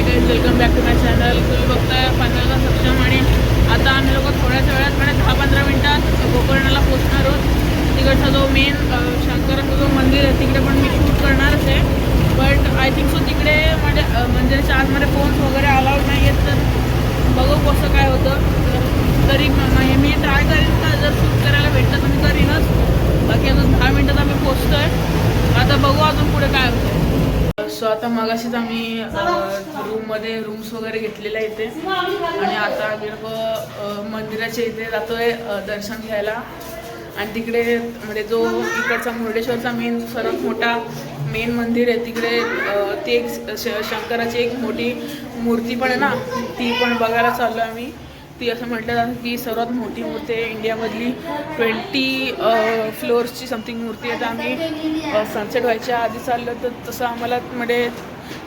Guys, welcome back to my channel. तुम्ही बघताय पांढरगा सक्षम आणि आता आम्ही लोक थोड्याच वेळात म्हणजे 10-15 मिनिटात गोकर्णाला पोहोचणार आहोत. तिकडचा जो मेन शंकराचं जो मंदिर आहे तिकडे पण मी शूट करणारच आहे. बट आय थिंक सो तिकडे म्हणजे मंदिराच्या आतमध्ये फोन्स वगैरे अलाउड नाही आहेत, तर बघू कसं काय होतं. तरी मी ट्राय करेन का जर शूट करायला भेटलं तर मी करीनच. बाकी अजून 10 मिनिटात आम्ही पोहोचतोय. आता बघू अजून पुढे काय होतं. सो आता मगाशीच आम्ही रूम्स वगैरे घेतलेल्या इथे आणि आता आम्ही लोक मंदिराच्या इथे जातोय दर्शन घ्यायला. आणि तिकडे म्हणजे जो इकडचा मुर्डेश्वरचा सर्वात मोठा मेन मंदिर आहे तिकडे ती एक शंकराची एक मोठी मूर्ती पण आहे ना, ती पण बघायला चाललो आम्ही. ती असं म्हटलं जातं की सर्वात मोठी मूर्ती आहे इंडियामधली. 20 फ्लोअर्सची समथिंग मूर्ती आहे. तर आम्ही सनसेट व्हायच्या आधी चाललो तर तसं आम्हाला म्हणजे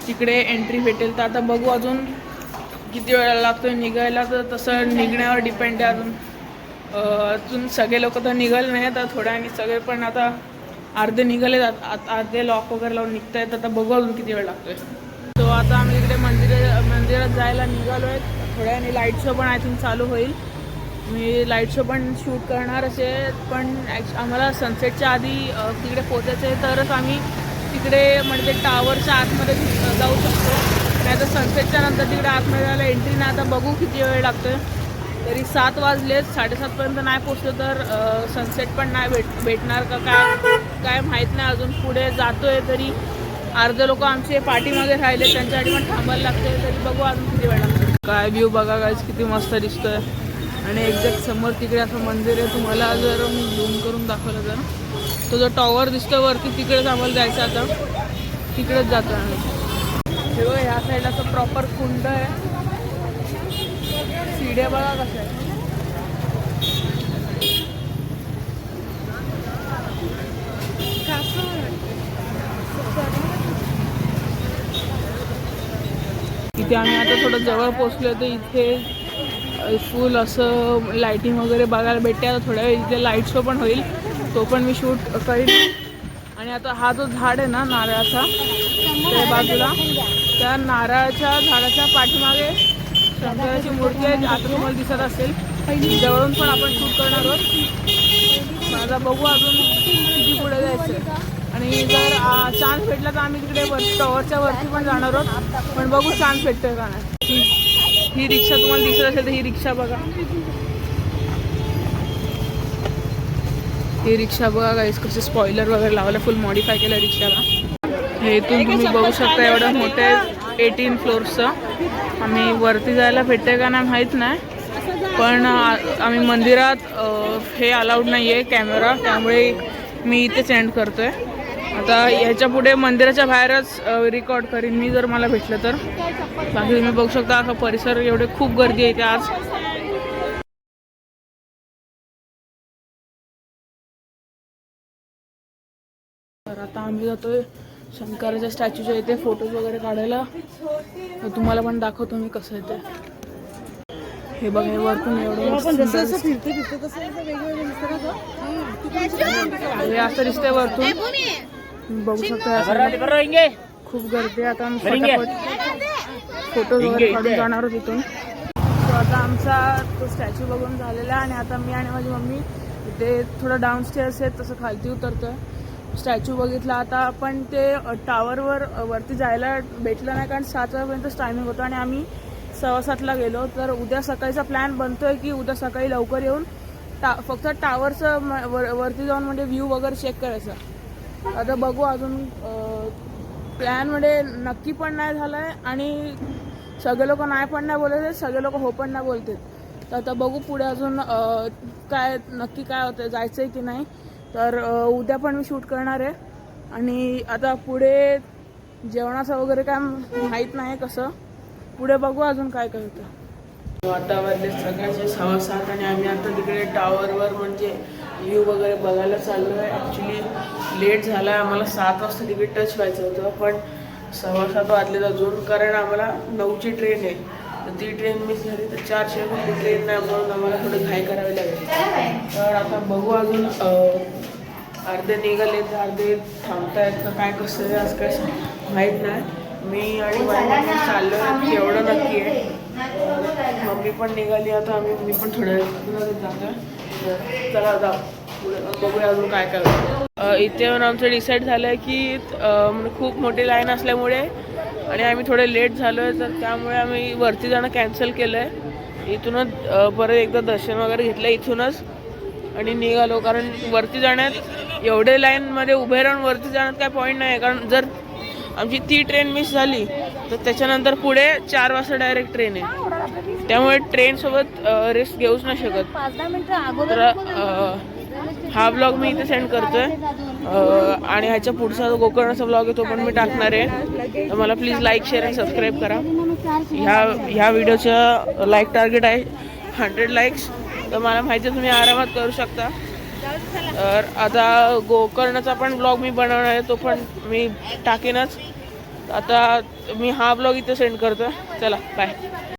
तिकडे एंट्री भेटेल. तर आता बघू अजून किती वेळा लागतो निघायला, तर तसं निघण्यावर डिपेंड आहे. अजून सगळे लोक तर निघाले नाही, तर थोड्या आणि सगळे पण आता अर्धे निघाले, अर्धे लॉक वगैरे लावून निघत आहेत. आता बघू अजून किती वेळ लागतोय. तो आता आम्ही इकडे मंदिरात जायला निघालो आहे. थोड्या आणि लाईट शो पण आय थिंक चालू होईल. मी लाईट शो पण शूट करणार असे, पण आम्हाला सनसेटच्या आधी तिकडे पोचायचं आहे, तरच आम्ही तिकडे म्हणजे टावरच्या आतमध्ये जाऊ शकतो. नाही तर सनसेटच्या नंतर तिकडे आतमध्ये जायला एंट्री नाही. आता बघू किती वेळ लागतो. तरी 7 वाजलेत, 7:30पर्यंत नाही पोचलो तर सनसेट पण नाही भेटणार का काय माहीत नाही. अजून पुढे जातो आहे, तरी अर्धे लोक आमचे पाठीमागे राहिले, त्यांच्यासाठी पण थांबायला लागते. तरी बघू अजून किती वेळ लागतो. काय व्ह्यू बघा गाईस, किती मस्त दिसतोय. आणि एक्झॅक्ट समोर तिकडे असं मंदिर आहे. तुम्हाला जर मी झूम करून दाखवलं तर तो जो टॉवर दिसतोय वरती तिकडेच आम्हाला जायचं. आता तिकडेच जातो आम्ही. हे बघा, ह्या साईडला असं प्रॉपर कुंड आहे. सीड्या बघा कसं आहे. इथे आम्ही आता थोडं जवळ पोचलो तर इथे फुल असं लाईटिंग वगैरे बघायला भेटते. आता थोड्या वेळ इथे लाईट शो पण होईल, तो पण मी शूट करीन. आणि आता हा जो झाड आहे ना नारळाचा त्या बाजूला, त्या नारळाच्या झाडाच्या पाठीमागे शंकराची मूर्ती आहे. आता तुम्हाला दिसत असेल, जवळून पण आपण शूट करणार आहोत. आता बघू अजून किती पुढे जायचं. आणि जर चान्स भेटला तर आम्ही तिकडे टॉवरच्या वरती पण जाणार आहोत, पण बघू चान्स भेटतोय का नाही. ही रिक्षा तुम्हाला दिसत असेल तर ही रिक्षा बघा. ही रिक्षा बघा गाईस, कसे स्पॉइलर वगैरे लावलं, फुल मॉडिफाय केलं रिक्षाला. हे इथून तुम्ही बघू शकता एवढं मोठे 18 फ्लोअर्सचं. आम्ही वरती जायला भेटतंय का नाही माहीत नाही, पण आम्ही मंदिरात हे अलाउड नाही आहे कॅमेरा, त्यामुळे मी इथेच एंड करतोय. आता ह्याच्या पुढे मंदिराच्या बाहेरच रेकॉर्ड करीन मी जर मला भेटलं तर. बाकी तुम्ही बघू शकता असा परिसर, एवढे खूप गर्दी आहे इथे आज. तर आता आम्ही जातोय शंकराच्या स्टॅच्यूच्या इथे फोटोज वगैरे काढायला. तर तुम्हाला पण दाखवतो मी कसं आहे ते. हे बघा, हे वरतून एवढं हे असं दिसतंय वरतून, बघू शकता. खूप गर्दी. आता आम्ही फटाफट फोटोज वगैरे काढून जाणार आहोत इथून. तो आता आमचा तो स्टॅच्यू बघून झालेला आहे आणि आता मी आणि माझी मम्मी इथे थोडं डाऊनस्टेअर्स आहेत तसं खालती उतरतोय. स्टॅच्यू बघितला आता आपण, ते टावरवर वरती जायला भेटलं नाही कारण 7 वाजेपर्यंतच टायमिंग होतं आणि आम्ही 6:15ला गेलो. तर उद्या सकाळचा प्लॅन बनतोय की उद्या सकाळी लवकर येऊन फक्त टावरचं वरती जाऊन म्हणजे व्ह्यू वगैरे चेक करायचा. आता बघू अजून प्लॅन म्हणजे नक्की पण नाही झालं आहे आणि सगळे लोक नाही पण नाही बोलत आहेत, सगळे लोक हो पण नाही बोलत आहेत. तर आता बघू पुढे अजून काय नक्की काय होतं, जायचं आहे की नाही. तर उद्या पण मी शूट करणार आहे. आणि आता पुढे जेवणाचं वगैरे काय माहीत नाही कसं, पुढे बघू अजून काय काय होतं. आता वाजले सकाळचे 6:15 आणि आम्ही आता तिकडे टावरवर म्हणजे व्ह्यू वगैरे बघायला चाललो आहे. ॲक्च्युली लेट झाला आहे, आम्हाला 7 वाजता तिकडे टच व्हायचं होतं, पण 6:15 वाजलेत अजून, कारण आम्हाला 9ची ट्रेन आहे. तर ती ट्रेन मिस झाली तर 400 ट्रेन नाही, म्हणून आम्हाला थोडं घाई करावी लागेल. तर आता बघू अजून अर्धे निघाले तर अर्धे थांबतायत तर काय कसं आहे आज काय माहीत नाही. मी आणि माझी मम्मी चाललोय एवढं नक्की आहे. मम्मी पण निघाली आता, मी पण थोड्या वेळात जातोय. चला जा पुढे बघूया अजून काय काय. इथे येऊन आमचं डिसाईड झालं आहे की खूप मोठी लाईन असल्यामुळे आणि आम्ही थोडे लेट झालो आहे, तर त्यामुळे आम्ही वरती जाणं कॅन्सल केलं आहे. इथूनच परत एकदा दर्शन वगैरे घेतलं इथूनच आणि निघालो. कारण वरती जाण्यात एवढे लाईनमध्ये उभे राहून वरती जाण्यात काय पॉईंट नाही आहे. कारण जर आमची ती ट्रेन मिस झाली तर त्याच्यानंतर पुढे 4 वाजता डायरेक्ट ट्रेन आहे. त्यामुळे ट्रेनसोबत रिस्क घेऊच नाही शकत. तर हा ब्लॉग मी इथे सेंड करतोय आणि ह्याच्या पुढचा जो गोकर्णाचा ब्लॉग आहे तो पण मी टाकणार आहे. तर मला प्लीज लाईक शेअर आणि सबस्क्राईब करा. ह्या व्हिडिओचं लाईक टार्गेट आहे 100 लाईक्स. तर मला माहिती आहे तुम्ही आरामात करू शकता. तर आता गोकर्णाचा पण ब्लॉग मी बनवणार आहे, तो पण मी टाकेनच. आता मी हा ब्लॉग इथे सेंड करतो. चला बाय.